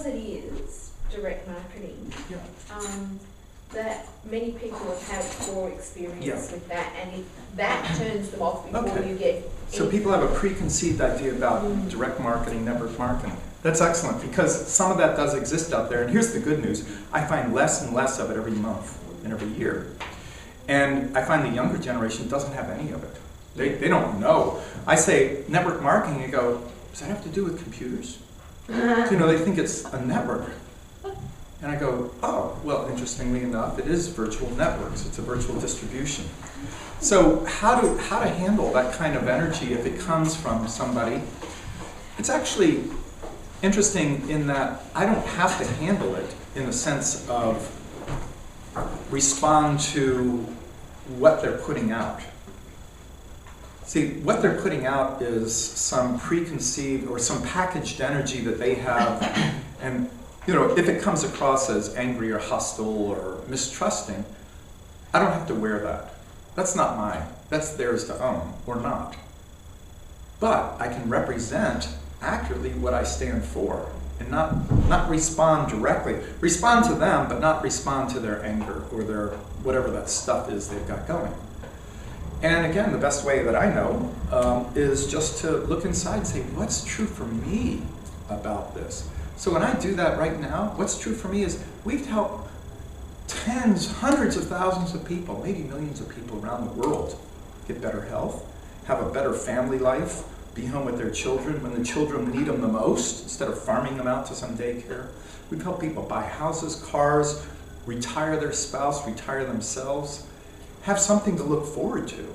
because it is direct marketing, Yeah. that many people have had poor experience Yeah. with that, and if that turns them off before Okay. you get So people have a preconceived idea about direct marketing, network marketing. That's excellent, because some of that does exist out there. And here's the good news. I find less and less of it every month and every year. And I find the younger generation doesn't have any of it. They don't know. I say network marketing, they go, does that have to do with computers? You know, they think it's a network. And I go, oh, well, interestingly enough, it is virtual networks. It's a virtual distribution. So how to handle that kind of energy if it comes from somebody? It's actually interesting in that I don't have to handle it in the sense of respond to what they're putting out. See, what they're putting out is some preconceived or some packaged energy that they have, and you know, if it comes across as angry or hostile or mistrusting, I don't have to wear that. That's not mine. That's theirs to own, or not. But I can represent accurately what I stand for, and not respond directly. Respond to them, but not respond to their anger or their whatever that stuff is they've got going. And again, the best way that I know is just to look inside and say, what's true for me about this? So when I do that right now, what's true for me is we've helped tens, hundreds of thousands of people, maybe millions of people around the world get better health, have a better family life, be home with their children when the children need them the most, instead of farming them out to some daycare. We've helped people buy houses, cars, retire their spouse, retire themselves, have something to look forward to,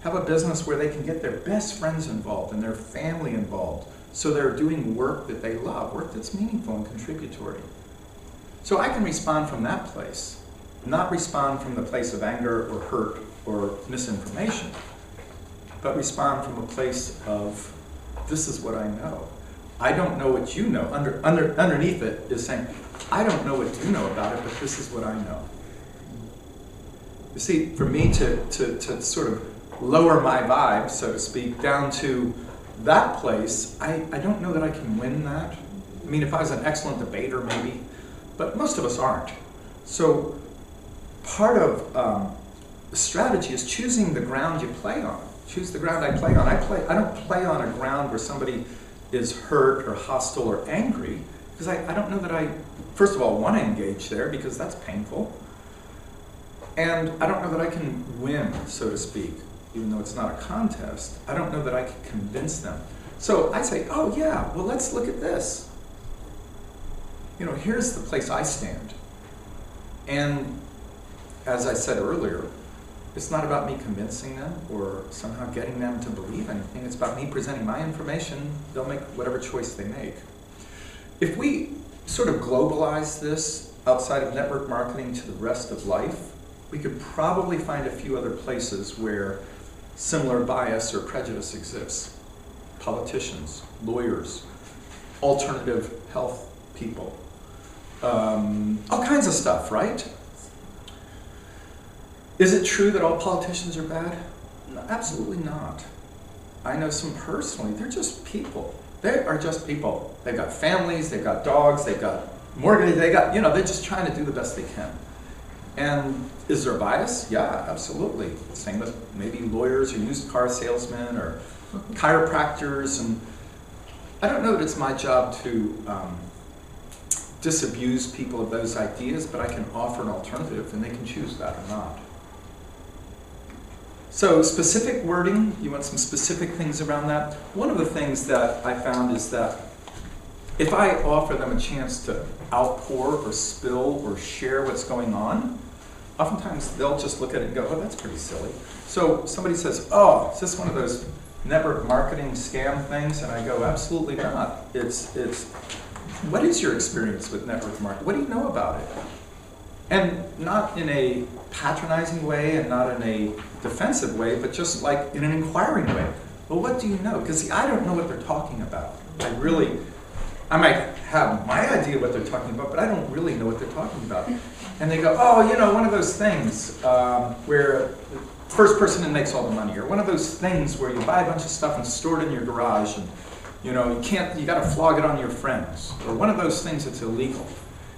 have a business where they can get their best friends involved and their family involved, so they're doing work that they love, work that's meaningful and contributory. So I can respond from that place, not respond from the place of anger or hurt or misinformation, but respond from a place of, this is what I know. I don't know what you know. Underneath it is saying, I don't know what you know about it, but this is what I know. You see, for me to sort of lower my vibe, so to speak, down to that place, I don't know that I can win that. I mean, if I was an excellent debater, maybe, but most of us aren't. So part of the strategy is choosing the ground you play on. Choose the ground I play on. I don't play on a ground where somebody is hurt or hostile or angry, because I don't know that I, first of all, want to engage there, because that's painful. And I don't know that I can win, so to speak, even though it's not a contest. I don't know that I can convince them. So I say, oh yeah, well, let's look at this. You know, here's the place I stand. And as I said earlier, it's not about me convincing them or somehow getting them to believe anything. It's about me presenting my information. They'll make whatever choice they make. If we sort of globalize this outside of network marketing to the rest of life, we could probably find a few other places where similar bias or prejudice exists. Politicians, lawyers, alternative health people, all kinds of stuff, right? Is it true that all politicians are bad? No, absolutely not. I know some personally. They're just people. They are just people. They've got families, they've got dogs, they've got mortgages, they're just trying to do the best they can. And is there bias? Yeah, absolutely. Same with maybe lawyers or used car salesmen or chiropractors. And I don't know that it's my job to disabuse people of those ideas, but I can offer an alternative and they can choose that or not. So specific wording, you want some specific things around that. One of the things that I found is that if I offer them a chance to outpour or spill or share what's going on, oftentimes they'll just look at it and go, oh, that's pretty silly. So somebody says, oh, is this one of those network marketing scam things? And I go, absolutely not. It's what is your experience with network marketing? What do you know about it? And not in a patronizing way and not in a defensive way, but just like in an inquiring way. Well, what do you know? Because I don't know what they're talking about. I might have my idea what they're talking about, but I don't really know what they're talking about. And they go, oh, one of those things where the first person in makes all the money, or one of those things where you buy a bunch of stuff and store it in your garage, and You know, you got to flog it on your friends, or one of those things that's illegal.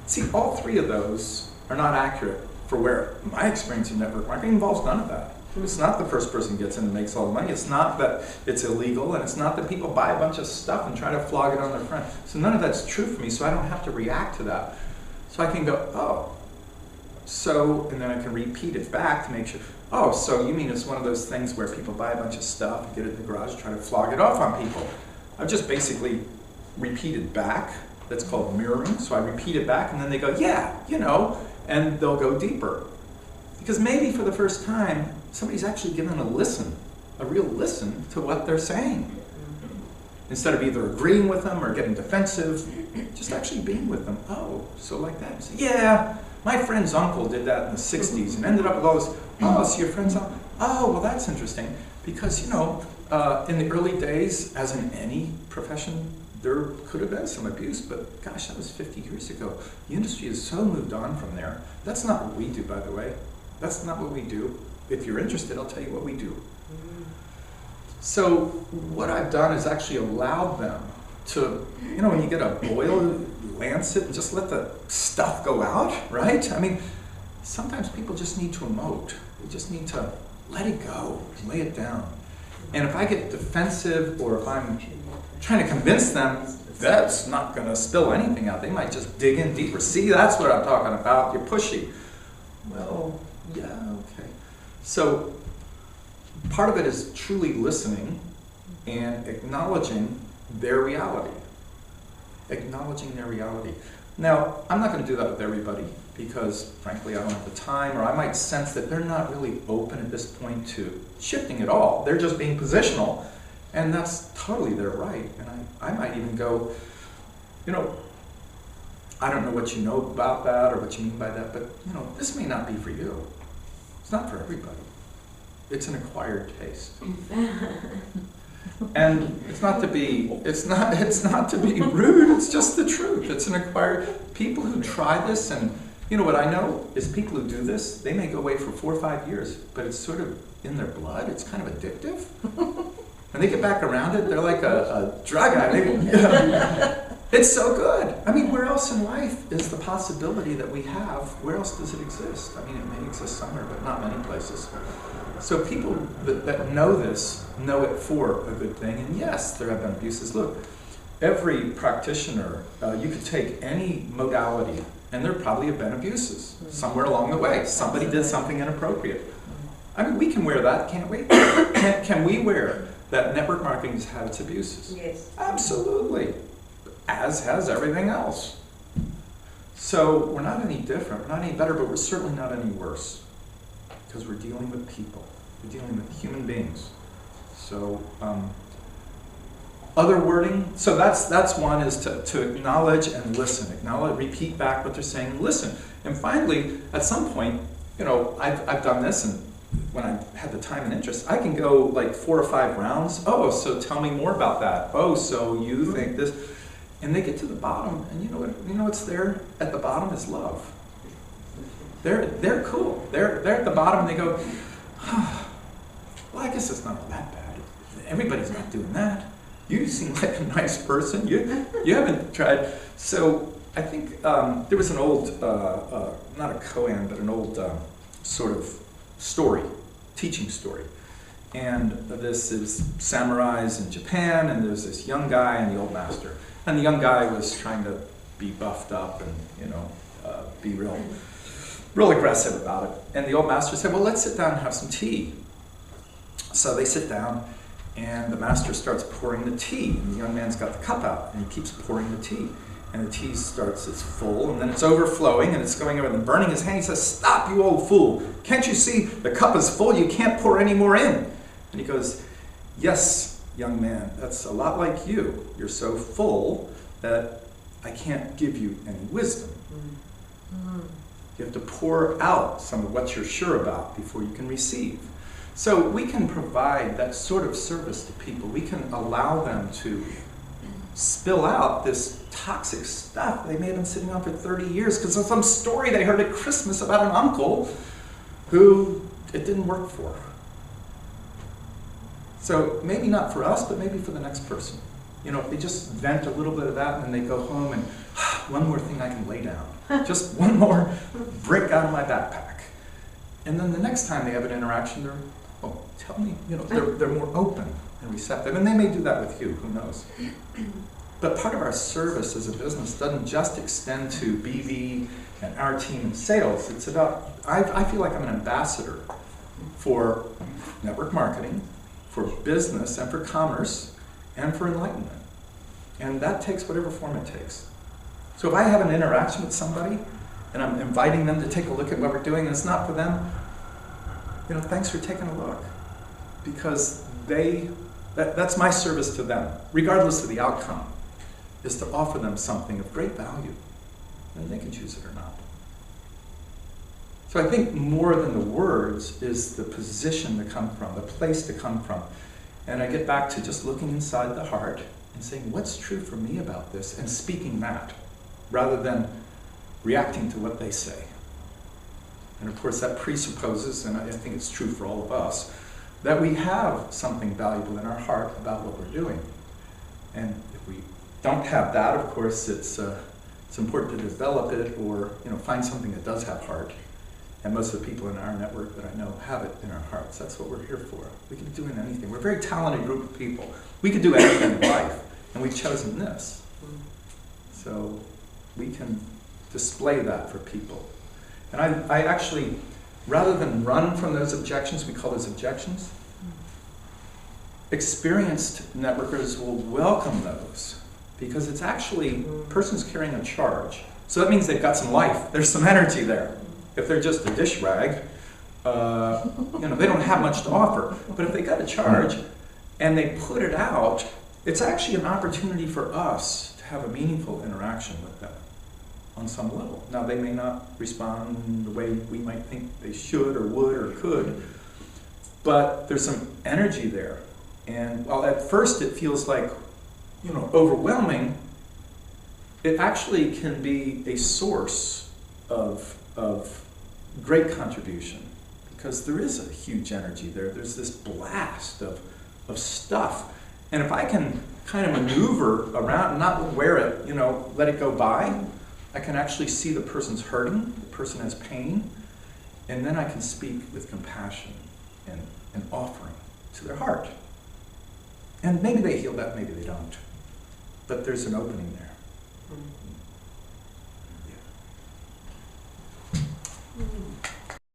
See, all three of those are not accurate for where my experience in network marketing involves none of that. It's not the first person gets in and makes all the money. It's not that it's illegal, and it's not that people buy a bunch of stuff and try to flog it on their friend. So none of that's true for me, so I don't have to react to that. So I can go, oh, so, and then I can repeat it back to make sure, oh, so you mean it's one of those things where people buy a bunch of stuff, get it in the garage, try to flog it off on people. I've just basically repeated back. That's called mirroring. So I repeat it back, and then they go, yeah, you know, and they'll go deeper. Because maybe for the first time, somebody's actually given a listen, a real listen to what they're saying. Instead of either agreeing with them or getting defensive, just actually being with them. Oh, so like that. So, yeah, my friend's uncle did that in the 60s and ended up with all this. Oh, so your friend's uncle? Oh, well, that's interesting. Because, you know, in the early days, as in any profession, there could have been some abuse, but gosh, that was 50 years ago. The industry has so moved on from there. That's not what we do, by the way. That's not what we do. If you're interested, I'll tell you what we do. So what I've done is actually allowed them to, you know, when you get a boil, lance it and just let the stuff go out, right? I mean, sometimes people just need to emote. They just need to let it go, lay it down. And if I get defensive, or if I'm trying to convince them, that's not going to spill anything out. They might just dig in deeper. See, that's what I'm talking about. You're pushy. Well, yeah, okay. So part of it is truly listening and acknowledging their reality. Acknowledging their reality. Now, I'm not going to do that with everybody because, frankly, I don't have the time, or I might sense that they're not really open at this point to shifting at all. They're just being positional, and that's totally their right. And I might even go, you know, I don't know what you know about that or what you mean by that, but, you know, this may not be for you. It's not for everybody. It's an acquired taste. And it's not to be rude, it's just the truth. It's an acquired, people who try this, and you know what I know is people who do this, they may go away for 4 or 5 years, but it's sort of in their blood, it's kind of addictive. And they get back around it, they're like a drug addict. It's so good. I mean, where else in life is the possibility that we have, where else does it exist? I mean, it may exist somewhere, but not many places. So people that know this, know it for a good thing. And yes, there have been abuses. Look, every practitioner, you could take any modality, and there probably have been abuses somewhere along the way. Somebody did something inappropriate. I mean, we can wear that, can't we? Can we wear that network marketing has had its abuses? Yes. Absolutely. As has everything else. So we're not any different, we're not any better, but we're certainly not any worse. Because we're dealing with people. We're dealing with human beings. So other wording, so that's one, is to acknowledge and listen. Acknowledge, repeat back what they're saying, and listen. And finally, at some point, you know, I've done this, and when I had the time and interest, I can go like 4 or 5 rounds. Oh, so tell me more about that. Oh, so you think this, and they get to the bottom, and you know what's there at the bottom is love. They're cool. They're at the bottom, and they go, oh, well, I guess it's not all that bad. Everybody's not doing that. You seem like a nice person. You haven't tried. So I think there was an old, not a koan, but an old sort of story, teaching story. And this is samurais in Japan, and there's this young guy and the old master. And the young guy was trying to be buffed up and, you know, be real aggressive about it. And the old master said, well, let's sit down and have some tea. So they sit down, and the master starts pouring the tea. And the young man's got the cup out, and he keeps pouring the tea. And the tea it's full, and then it's overflowing, and it's going over and burning his hand. He says, stop, you old fool. Can't you see the cup is full? You can't pour any more in. And he goes, yes, young man, that's a lot like you. You're so full that I can't give you any wisdom. You have to pour out some of what you're sure about before you can receive. So we can provide that sort of service to people. We can allow them to spill out this toxic stuff they may have been sitting on for 30 years because of some story they heard at Christmas about an uncle who it didn't work for. So maybe not for us, but maybe for the next person. You know, if they just vent a little bit of that and then they go home and, one more thing I can lay down. Just one more brick out of my backpack. And then the next time they have an interaction, they're, oh, tell me, you know, they're more open and receptive. And they may do that with you, who knows. But part of our service as a business doesn't just extend to BV and our team in sales. It's about, I feel like I'm an ambassador for network marketing, for business and for commerce, and for enlightenment. And that takes whatever form it takes. So if I have an interaction with somebody, and I'm inviting them to take a look at what we're doing, and it's not for them, you know, thanks for taking a look. Because that's my service to them, regardless of the outcome, is to offer them something of great value. And they can choose it or not. So I think more than the words is the position to come from, the place to come from. And I get back to just looking inside the heart and saying, what's true for me about this? And speaking that, rather than reacting to what they say. And of course that presupposes, and I think it's true for all of us, that we have something valuable in our heart about what we're doing. And if we don't have that, of course, it's important to develop it, or find something that does have heart. And most of the people in our network that I know have it in our hearts. That's what we're here for. We can be doing anything. We're a very talented group of people. We could do anything in life, and we've chosen this. So we can display that for people. And I actually, rather than run from those objections, we call those objections, experienced networkers will welcome those, because it's actually, person's carrying a charge. So that means they've got some life. There's some energy there. If they're just a dish rag, they don't have much to offer. But if they got a charge and they put it out, it's actually an opportunity for us to have a meaningful interaction with them on some level. Now, they may not respond the way we might think they should or would or could, but there's some energy there. And while at first it feels like, overwhelming, it actually can be a source of great contribution, because there is a huge energy there. There's this blast of stuff. And if I can kind of maneuver around and not wear it, let it go by, I can actually see the person's hurting, the person has pain, and then I can speak with compassion and offering to their heart. And maybe they heal that, maybe they don't. But there's an opening there.